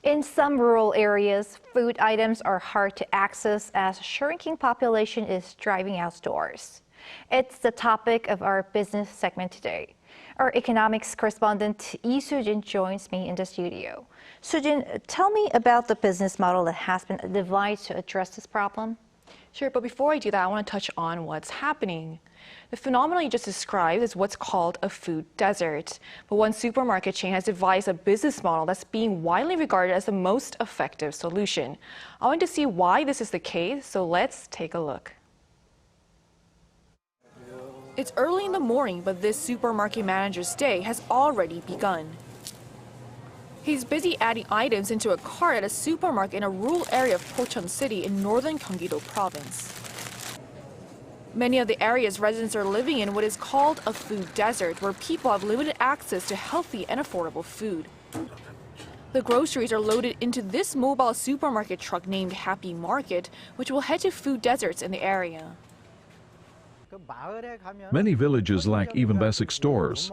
In some rural areas, food items are hard to access as shrinking population is driving out stores. It's the topic of our business segment today. Our economics correspondent Lee Soo-jin joins me in the studio. Soo-jin, tell me about the business model that has been devised to address this problem. Sure, but before I do that, I want to touch on what's happening. The phenomenon you just described is what's called a food desert. But one supermarket chain has devised a business model that's being widely regarded as the most effective solution. I want to see why this is the case, so let's take a look. It's early in the morning, but this supermarket manager's day has already begun. He's busy adding items into a cart at a supermarket in a rural area of Pocheon city in northern Gyeonggi-do Province. Many of the area's residents are living in what is called a food desert, where people have limited access to healthy and affordable food. The groceries are loaded into this mobile supermarket truck named Happy Market, which will head to food deserts in the area. Many villages lack even basic stores,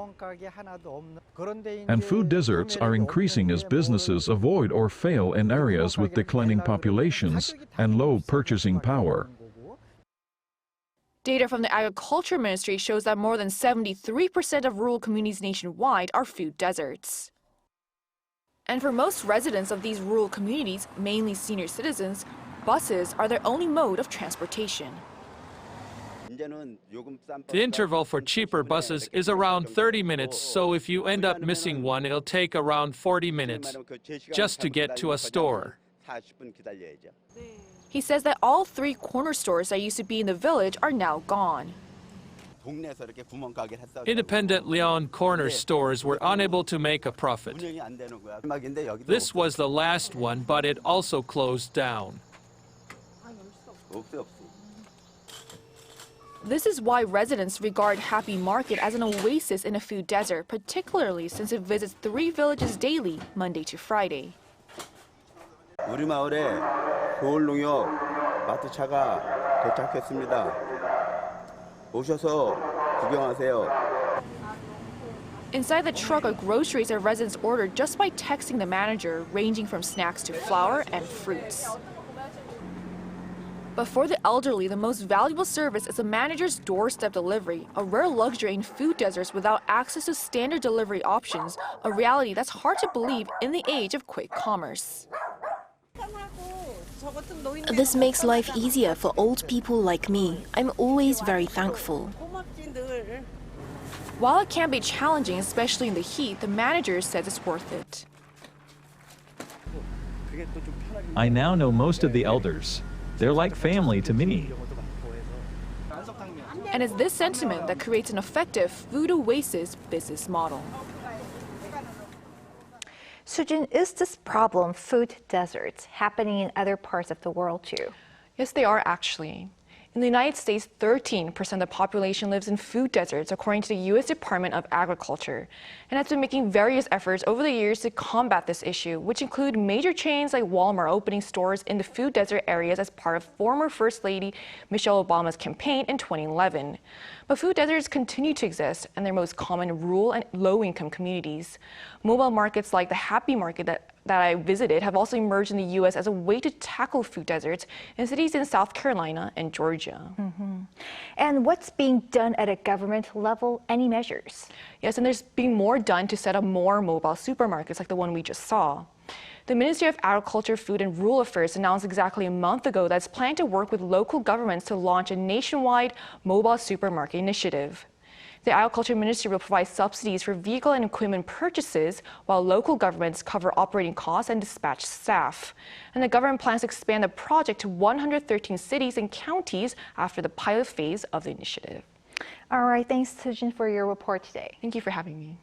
and food deserts are increasing as businesses avoid or fail in areas with declining populations and low purchasing power. Data from the Agriculture Ministry shows that more than 73% of rural communities nationwide are food deserts. And for most residents of these rural communities, mainly senior citizens, buses are their only mode of transportation. The interval for cheaper buses is around 30 minutes, so if you end up missing one, it'll take around 40 minutes just to get to a store. He says that all three corner stores that used to be in the village are now gone. Independently owned corner stores were unable to make a profit. This was the last one, but it also closed down. This is why residents regard Happy Market as an oasis in a food desert, particularly since it visits 3 villages daily, Monday to Friday. 우리 마을에 서울농협 마트차가 도착했습니다. 오셔서 구경하세요. Inside the truck are groceries that residents ordered just by texting the manager, ranging from snacks to flour and fruits. But for the elderly, the most valuable service is a manager's doorstep delivery, a rare luxury in food deserts without access to standard delivery options, a reality that's hard to believe in the age of quick commerce. This makes life easier for old people like me. I'm always very thankful. While it can be challenging, especially in the heat, the manager says it's worth it. I now know most of the elders. They're like family to me. And it's this sentiment that creates an effective food oasis business model. Soo-jin, is this problem, food deserts, happening in other parts of the world too? Yes, they are actually. In the United States, 13% of the population lives in food deserts, according to the U.S. Department of Agriculture, and has been making various efforts over the years to combat this issue, which include major chains like Walmart opening stores in the food desert areas as part of former First Lady Michelle Obama's campaign in 2011. But food deserts continue to exist, and they're most common in rural and low-income communities. Mobile markets like the Happy Market that I visited have also emerged in the U.S. as a way to tackle food deserts in cities in South Carolina and Georgia. And what's being done at a government level? Any measures? Yes, and there's being more done to set up more mobile supermarkets like the one we just saw. The Ministry of Agriculture, Food and Rural Affairs announced exactly a month ago that it's planned to work with local governments to launch a nationwide mobile supermarket initiative. The Agriculture Ministry will provide subsidies for vehicle and equipment purchases, while local governments cover operating costs and dispatch staff. And the government plans to expand the project to 113 cities and counties after the pilot phase of the initiative. All right, thanks, Soo-jin, for your report today. Thank you for having me.